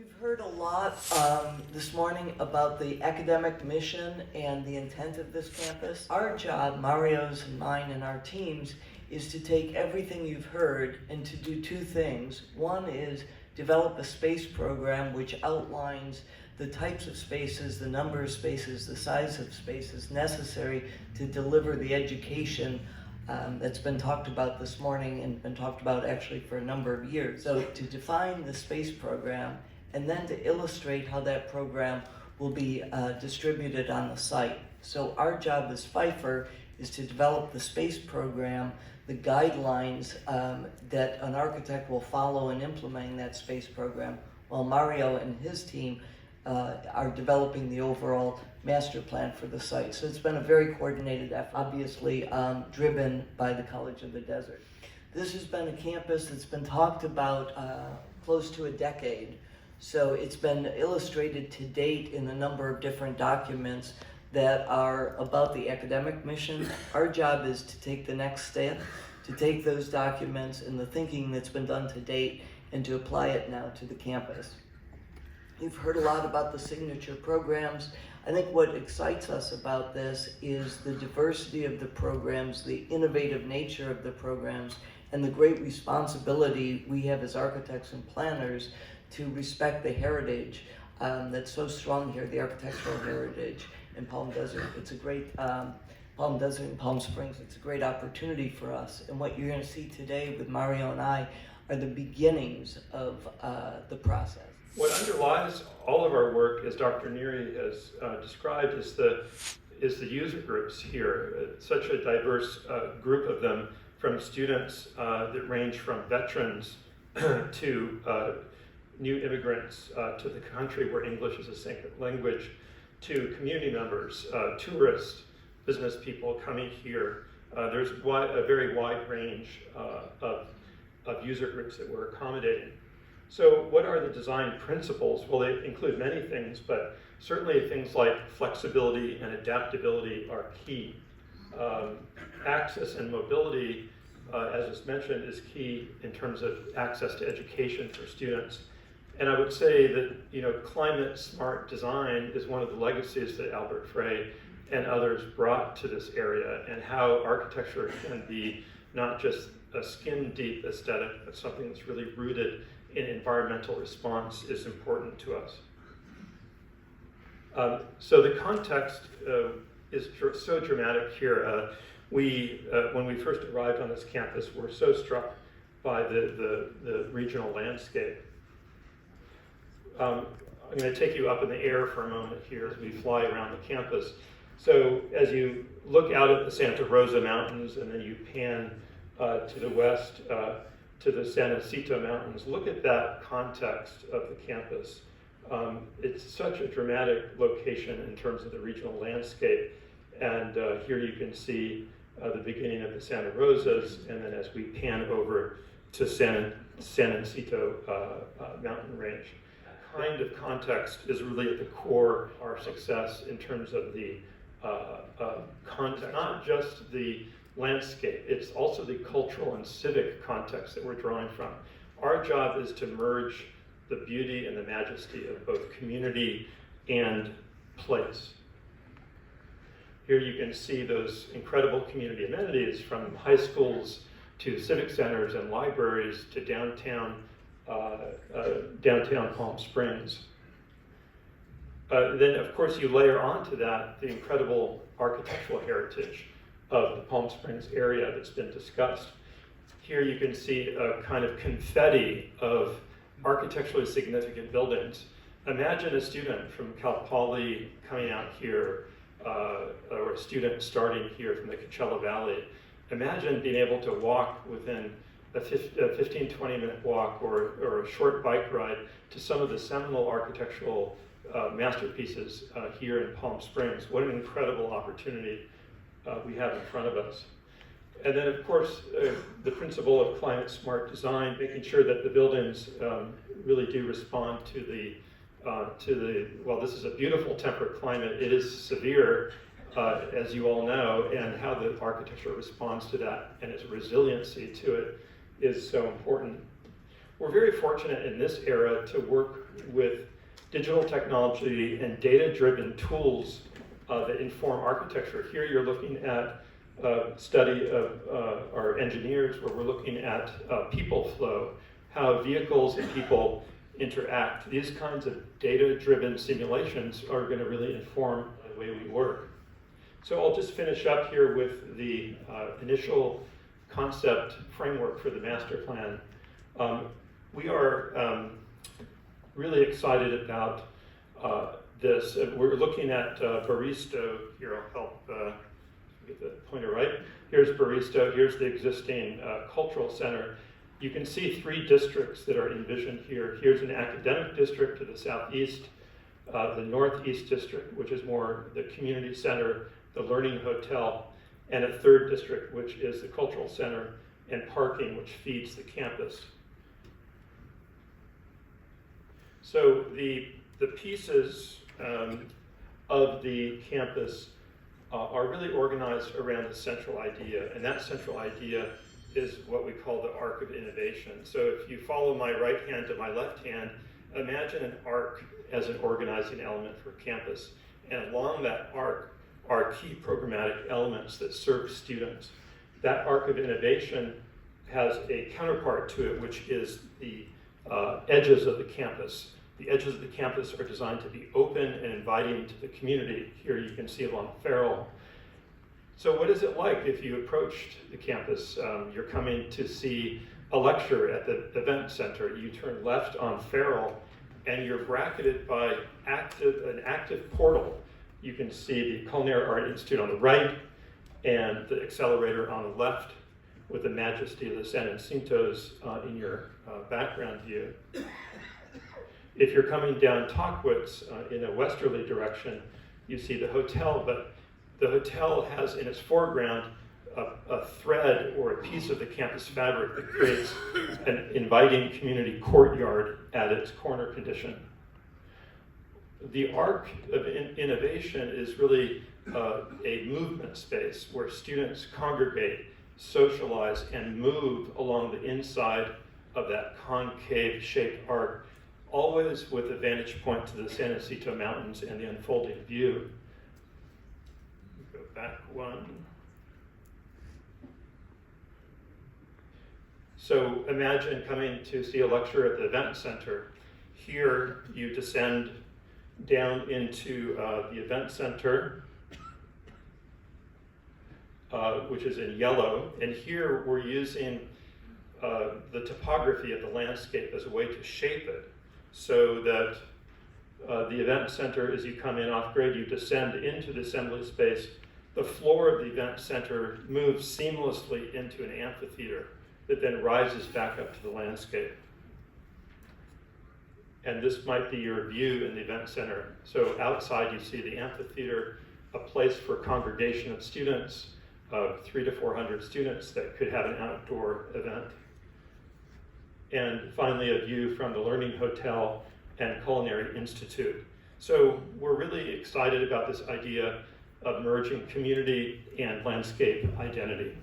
You've heard a lot this morning about the academic mission and the intent of this campus. Our job, Mario's and mine and our teams, is to take everything you've heard and to do two things. One is develop a space program which outlines the types of spaces, the number of spaces, the size of spaces necessary to deliver the education that's been talked about this morning and been talked about actually for a number of years. So to define the space program and then to illustrate how that program will be distributed on the site. So our job as Pfeiffer is to develop the space program, the guidelines that an architect will follow in implementing that space program, while Mario and his team are developing the overall master plan for the site. So it's been a very coordinated effort, obviously driven by the College of the Desert. This has been a campus that's been talked about close to a decade. So it's been illustrated to date in a number of different documents that are about the academic mission. Our job is to take the next step, to take those documents and the thinking that's been done to date and to apply it now to the campus. You've heard a lot about the signature programs. I think what excites us about this is the diversity of the programs, the innovative nature of the programs, and the great responsibility we have as architects and planners to respect the heritage that's so strong here, the architectural heritage in Palm Desert. It's a great, Palm Desert and Palm Springs, it's a great opportunity for us. And what you're gonna see today with Mario and I are the beginnings of the process. What underlies all of our work, as Dr. Neary has described, is the user groups here. Such a diverse group of them, from students that range from veterans to new immigrants to the country where English is a second language, to community members, tourists, business people coming here. There's a very wide range of user groups that we're accommodating. So what are the design principles? Well, they include many things, but certainly things like flexibility and adaptability are key. Access and mobility, as was mentioned, is key in terms of access to education for students. And I would say that climate smart design is one of the legacies that Albert Frey and others brought to this area, and how architecture can be not just a skin deep aesthetic, but something that's really rooted in environmental response is important to us. So the context is so dramatic here. When we first arrived on this campus, were so struck by the regional landscape. I'm going to take you up in the air for a moment here as we fly around the campus. So as you look out at the Santa Rosa Mountains and then you pan to the west to the San Jacinto Mountains, look at that context of the campus. It's such a dramatic location in terms of the regional landscape. And here you can see the beginning of the Santa Rosas, and then as we pan over to San Jacinto mountain range. Kind of context is really at the core of our success in terms of the context, not just the landscape, it's also the cultural and civic context that we're drawing from. Our job is to merge the beauty and the majesty of both community and place. Here you can see those incredible community amenities, from high schools to civic centers and libraries to downtown Palm Springs. Then, of course, you layer onto that the incredible architectural heritage of the Palm Springs area that's been discussed. Here you can see a kind of confetti of architecturally significant buildings. Imagine a student from Cal Poly coming out here, or a student starting here from the Coachella Valley. Imagine being able to walk within a 15-20 minute walk or a short bike ride to some of the seminal architectural masterpieces here in Palm Springs. What an incredible opportunity we have in front of us. And then, of course, the principle of climate smart design, making sure that the buildings really do respond to the, well, this is a beautiful temperate climate. It is severe, as you all know, and how the architecture responds to that and its resiliency to it is so important. we're very fortunate in this era to work with digital technology and data-driven tools that inform architecture. Here you're looking at a study of our engineers where we're looking at people flow, how vehicles and people interact. These kinds of data-driven simulations are going to really inform the way we work. So I'll just finish up here with the initial concept framework for the master plan. We are really excited about this. We're looking at Baristo. Here, I'll help get the pointer right. Here's Baristo. Here's the existing cultural center. You can see 3 districts that are envisioned here. Here's an academic district to the southeast, the northeast district, which is more the community center, the learning hotel, and a 3rd district, which is the cultural center and parking, which feeds the campus. So the pieces of the campus are really organized around a central idea, and that central idea is what we call the arc of innovation. So if you follow my right hand to my left hand, imagine an arc as an organizing element for campus, and along that arc are key programmatic elements that serve students. That arc of innovation has a counterpart to it, which is the edges of the campus. The edges of the campus are designed to be open and inviting to the community. Here you can see along Farrell. So what is it like if you approached the campus? You're coming to see a lecture at the event center. You turn left on Farrell and you're bracketed by an active portal. You can see the Culinary Art Institute on the right and the accelerator on the left with the majesty of the San Jacintos in your background view. If you're coming down Tockwitz in a westerly direction, you see the hotel, but the hotel has in its foreground a thread or a piece of the campus fabric that creates an inviting community courtyard at its corner condition. The arc of innovation is really a movement space where students congregate, socialize, and move along the inside of that concave-shaped arc, always with a vantage point to the San Jacinto Mountains and the unfolding view. Go back one. So imagine coming to see a lecture at the event center. Here you descend down into the event center, which is in yellow. And here we're using the topography of the landscape as a way to shape it, so that the event center, as you come in off grade, you descend into the assembly space. The floor of the event center moves seamlessly into an amphitheater that then rises back up to the landscape. And this might be your view in the event center. So outside you see the amphitheater, a place for congregation of students, of 300 to 400 students that could have an outdoor event. And finally, a view from the Learning Hotel and Culinary Institute. So we're really excited about this idea of merging community and landscape identity.